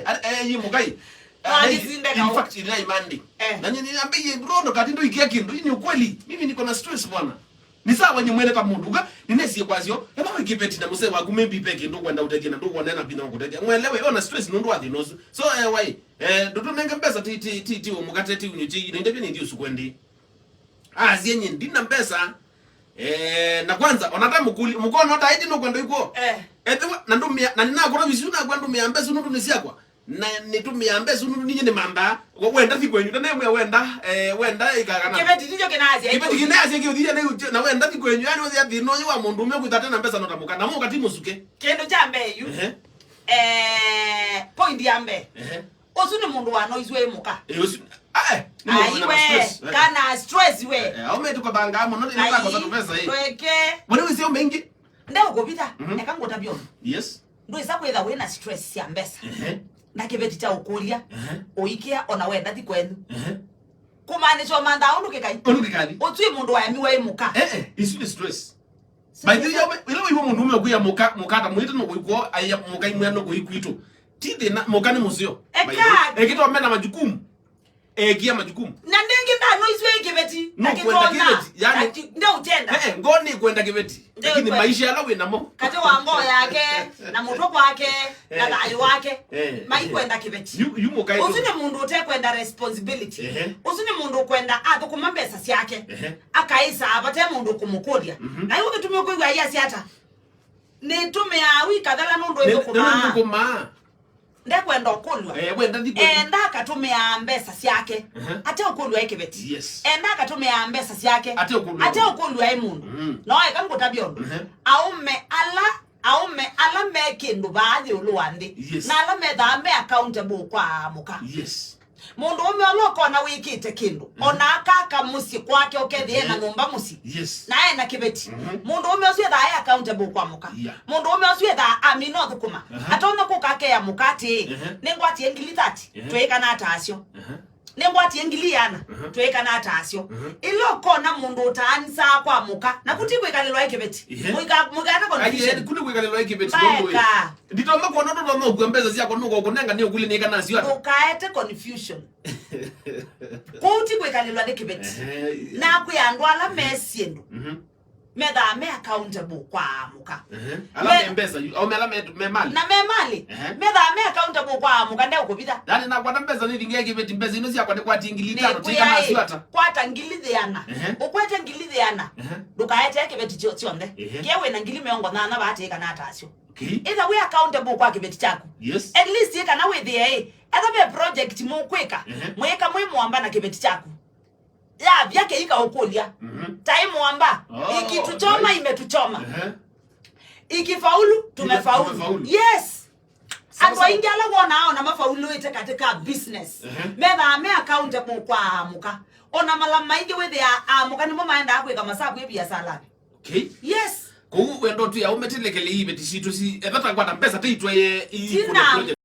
aje yi mugai in fact ina imandi na nyinyi niambie bro kati ndo ikia kindu ni ukweli mimi niko na stress bwana ni sawa nyimwene kama munduga ninesie kwazio kama wikipeti na muse wagu maybe peke ndo kwenda uteke na ndo kwanena bina kuteke mwelewe ona stress ndo ndo athinozo so why ndo nenga pesa ti umukate ti unyuchi ndio ni ndio sukwendi zienye ndina pesa na kwanza onata mukuli mukono ta iti no kwenda iko na ndumia na ninakora visuna kwenda miambesa ndo nisiakwa na nitumia mbesa ndo ninye mamba wenda thikwenyu na mwe wenda ikagana kibeti ndicho kinazi kibeti kinazi kiuthia na wenda thikwenyu yani wothi athino wa mundu umwe kuitata na mbesa notamuka na muka timusuke kendo cha mbeyu point ya mbe osune mundu wano izwe muka aiwe kana stress we aume tuko banga mo no ndika kwa sababu pesa hii weke wani wisi mengi ndeo gobita ekangota biono yes ndo isakwetha wena stress ya mbesa na kibeti cha ukulia oikia ona wenda ti kwenu kumanisho manda unduke kai otui mundu wa miwe muka isu stress by the way ile wiwo mundu ume kuya muka ta mwita no kuiko aya muka imwe no kuikuito tide na muka ni musio ekito mena majukumu kia majukumu na ndengi ndano iswe kibeti no kwenda kibeti yani ndio utenda ngoni kwenda kibeti lakini maisha yala we namo kati wa ngo yake na mutoko wake na dai wake mai kwenda kibeti yumo kai usine mundu utekwenda responsibility usine mundu kwenda athukuma pesa yake akaisa abate mundu kumukodia na hiyo kitumio kwa yasi hata ni tumia wika dala ndo ndokuma ndekwenda okulwa wenda thikwenyu enda katumia mbesa yake ate okulwa ikibeti enda katumia mbesa yake ate okulwa imundu no ekangota biondo aume ala mekindu baadhi uluwandi na ala medhambe accountable kwa muka mundu ume oloko na wikite kindu ona akaka musi kwake okethie na ngomba musi na ena kibeti mundu ume oswe tha accountable kwa muka mundu ume oswe tha amino thukuma atona kukake ya mukati ningwati engili 30 tweka na atasyo ningwati engili yana tweka na atasyo iloko na mundu utanisa kwa muka na kutikwe kalelwa ikibeti muka confusion kuli kwekalelwa ikibeti ndo nditoma kuona ndo ndo kuambeza zia kwa nuko kunenga niyo kuli nika nazi watu ukaete confusion kuti kwekalelwa ikibeti na kuyandwala mesiendo meda me accountable kwa muka ala mbesa au mela memali na memali meda me accountable kwa muka ndio kupita yani na kwa mbesa ni dinge kibeti mbesa ino sia kwa tingili 5 tika nazi wata kwa tangili yana ukwete ngili yana dukaete kibeti chionde kewe na ngili meongo na baateka na atasyo either we accountable kwa kibeti chako at least yeka na we there either be project mu kweka mweka mwamba na kibeti chako ya vyake ika okulia time wamba ikituchoma imetuchoma ikifaulu tumefaulu yes atwa ingala wona ona mafaulu ite katika business meda ame accountable kwa muka ona malama ige we there muka ni mama enda akweka masabu ye biashara yes ko wendo tu ya umetelekele ibe tisito si ebata kwa pesa teitwa ye